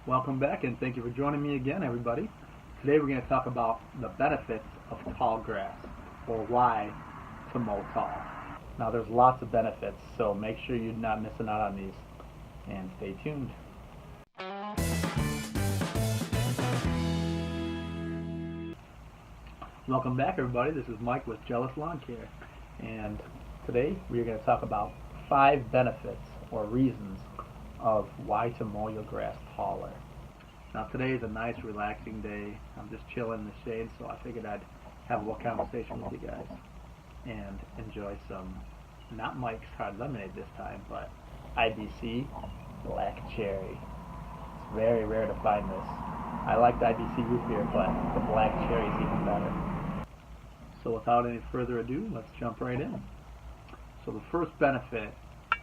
Welcome back and thank you for joining me again, everybody. Today we're going to talk about the benefits of tall grass, or why to mow tall. Now there's lots of benefits, so make sure you're not missing out on these, and stay tuned. Welcome back, everybody. This is Mike with Jealous Lawn Care, and today we're going to talk about 5 benefits or reasons of why to mow your grass taller. Now today is a nice relaxing day. I'm just chilling in the shade, so I figured I'd have a little conversation with you guys and enjoy some, not Mike's Hard Lemonade this time, but IBC Black Cherry. It's very rare to find this. I like the IBC root beer, but the Black Cherry is even better. So without any further ado, let's jump right in. So the first benefit,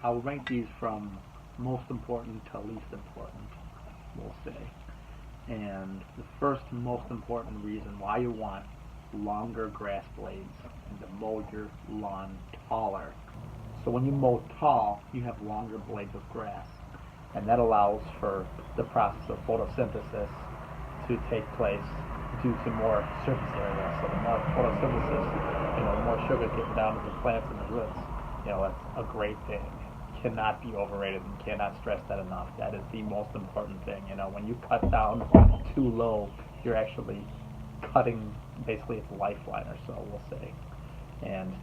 I'll rank these from most important to least important, we'll say. And the first most important reason why you want longer grass blades and to mow your lawn taller. So when you mow tall, you have longer blades of grass, and that allows for the process of photosynthesis to take place due to more surface area. So the more photosynthesis, the more sugars get down to the plants and the roots. That's a great thing. Cannot be overrated and cannot stress that enough. That is the most important thing. When you cut down too low, you're actually cutting basically its lifeline or so, we'll say. And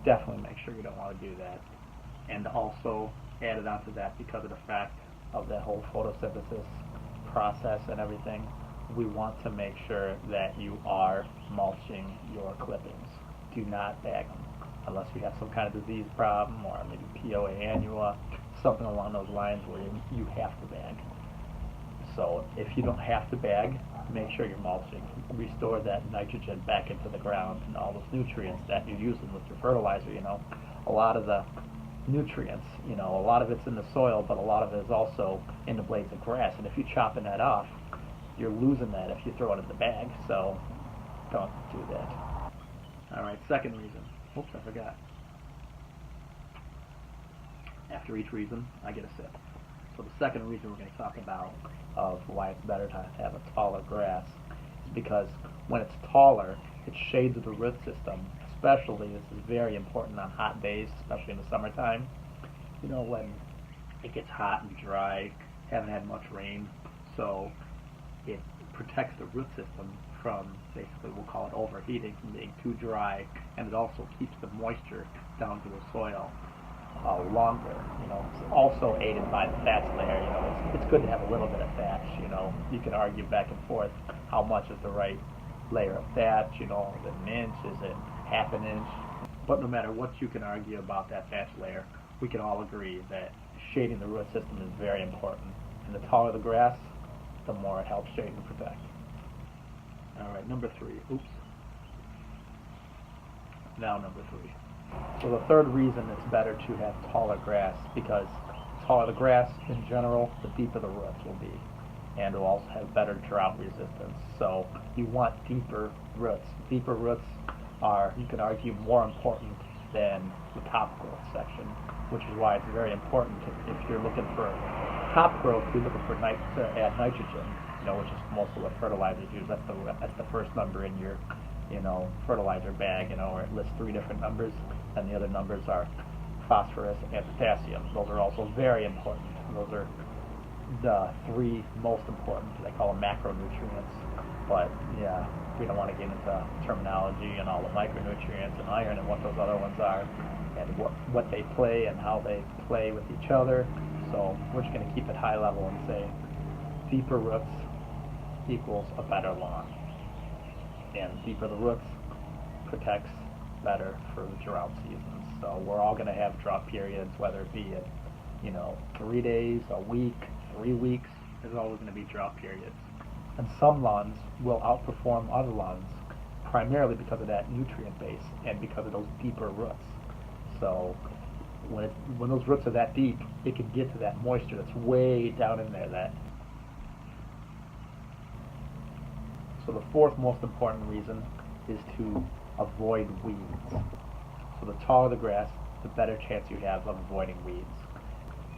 definitely make sure you don't want to do that. And also added onto that, because of the fact of that whole photosynthesis process and everything, we want to make sure that you are mulching your clippings. Do not bag them unless you have some kind of disease problem, or maybe POA annua, something along those lines where you have to bag. So if you don't have to bag, make sure you're mulching. Restore that nitrogen back into the ground and all those nutrients that you're using with your fertilizer. A lot of the nutrients, a lot of it's in the soil, but a lot of it is also in the blades of grass. And if you're chopping that off, you're losing that if you throw it in the bag. So don't do that. All right, second reason. Oops, I forgot. After each reason, I get a sip. So the second reason we're going to talk about of why it's better to have a taller grass is because when it's taller, it shades the root system. Especially, this is very important on hot days, especially in the summertime. When it gets hot and dry, haven't had much rain, so it protects the root system from, basically, we'll call it overheating, from being too dry, and it also keeps the moisture down to the soil longer. It's also aided by the fats layer. It's good to have a little bit of thatch. You can argue back and forth how much is the right layer of thatch. Is it an inch? Is it half an inch? But no matter what you can argue about that thatch layer, we can all agree that shading the root system is very important. And the taller the grass, the more it helps shade and protect. Alright, number 3. Oops. Now number 3. So the third reason it's better to have taller grass, because the taller the grass in general, the deeper the roots will be. And it will also have better drought resistance. So you want deeper roots. Deeper roots are, you can argue, more important than the top growth section, which is why it's very important if you're looking for top growth, you're looking for to add nitrogen, which is mostly what fertilizers use. That's the first number in your, fertilizer bag, where it lists 3 different numbers, and the other numbers are phosphorus and potassium. Those are also very important. Those are the 3 most important. They call them macronutrients. But yeah, we don't want to get into terminology and all the micronutrients and iron and what those other ones are, and what they play and how they play with each other. So we're just going to keep it high level and say deeper roots equals a better lawn. And deeper the roots protects better for the drought seasons. So we're all going to have drought periods, whether it be at 3 days, a week, 3 weeks. There's always going to be drought periods. And some lawns will outperform other lawns, primarily because of that nutrient base and because of those deeper roots. So when those roots are that deep, it can get to that moisture that's way down in there. So the fourth most important reason is to avoid weeds. So the taller the grass, the better chance you have of avoiding weeds.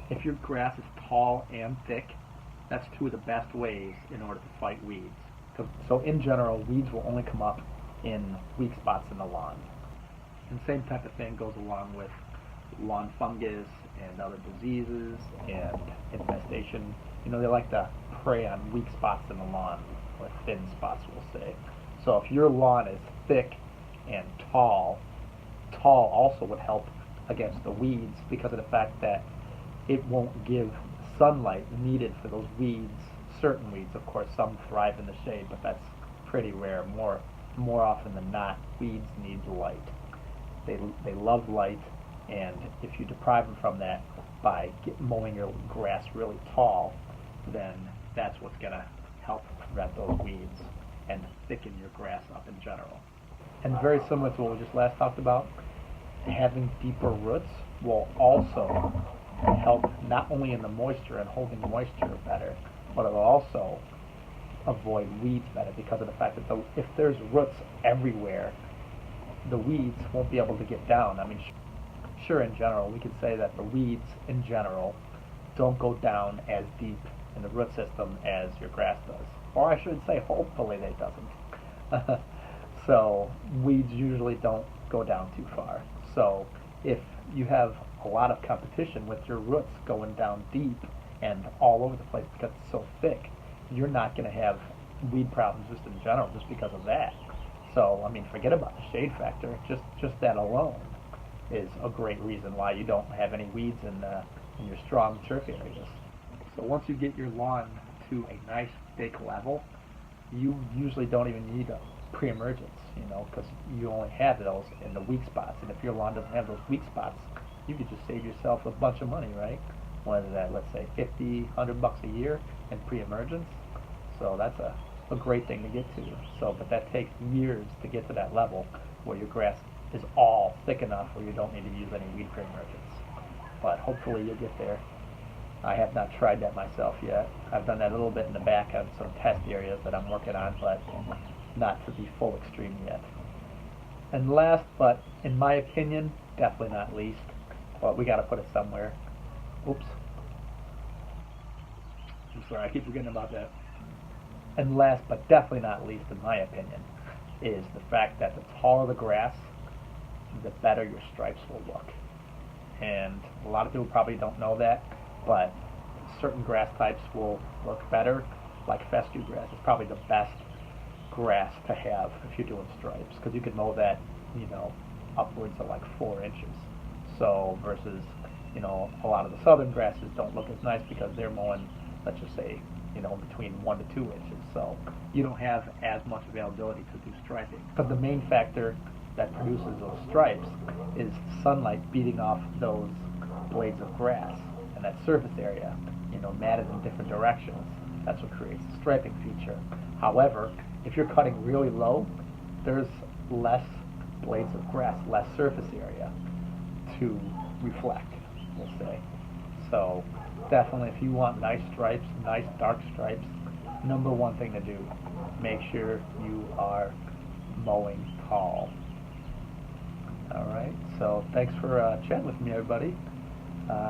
If your grass is tall and thick, That's two of the best ways in order to fight weeds. So in general, weeds will only come up in weak spots in the lawn. And the same type of thing goes along with lawn fungus and other diseases and infestation. You know, they like to prey on weak spots in the lawn, or thin spots, we'll say. So if your lawn is thick and tall also would help against the weeds because of the fact that it won't give sunlight needed for those weeds. Certain weeds, of course, some thrive in the shade, but that's pretty rare. More often than not, weeds need light. They love light, and if you deprive them from that by mowing your grass really tall, then that's what's going to help prevent those weeds and thicken your grass up in general. And very similar to what we just last talked about, having deeper roots will also help not only in the moisture and holding moisture better, but it'll also avoid weeds better because of the fact that if there's roots everywhere, the weeds won't be able to get down. I mean, sure, in general, we could say that the weeds in general don't go down as deep in the root system as your grass does. Or I should say, hopefully they doesn't. So weeds usually don't go down too far. So if you have a lot of competition with your roots going down deep and all over the place because it's so thick, you're not going to have weed problems just in general just because of that. So, I mean, forget about the shade factor. Just that alone is a great reason why you don't have any weeds in your strong turf areas. So once you get your lawn to a nice thick level, you usually don't even need a pre-emergence, you know, because you only have those in the weak spots. And if your lawn doesn't have those weak spots, you could just save yourself a bunch of money, right? Whether that, let's say, $50, $100 a year in pre-emergence. So that's a great thing to get to. So, but that takes years to get to that level where your grass is all thick enough where you don't need to use any weed pre-emergence. But hopefully you'll get there. I have not tried that myself yet. I've done that a little bit in the back on some test areas that I'm working on, but not to the full extreme yet. And last, but in my opinion, definitely not least, but we got to put it somewhere. Oops. I'm sorry, I keep forgetting about that. And last, but definitely not least, in my opinion, is the fact that the taller the grass, the better your stripes will look. And a lot of people probably don't know that, but certain grass types will look better, like fescue grass. It's probably the best grass to have if you're doing stripes, because you could mow that, you know, upwards of like 4 inches. So versus, you know, a lot of the southern grasses don't look as nice because they're mowing, let's just say, you know, between 1 to 2 inches. So you don't have as much availability to do striping. But the main factor that produces those stripes is sunlight beating off those blades of grass and that surface area, you know, matted in different directions. That's what creates the striping feature. However, if you're cutting really low, there's less blades of grass, less surface area to reflect, we'll say. So definitely, if you want nice stripes, nice dark stripes, number one thing to do, make sure you are mowing tall. Alright, so thanks for chatting with me, everybody.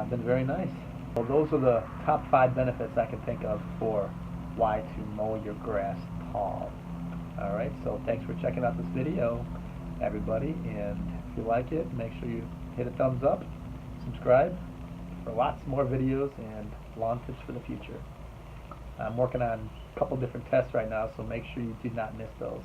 Been very nice. Well, those are the top 5 benefits I can think of for why to mow your grass tall. Alright, so thanks for checking out this video, everybody, and if you like it, make sure you hit a thumbs up, subscribe for lots more videos and lawn tips for the future. I'm working on a couple different tests right now, so make sure you do not miss those.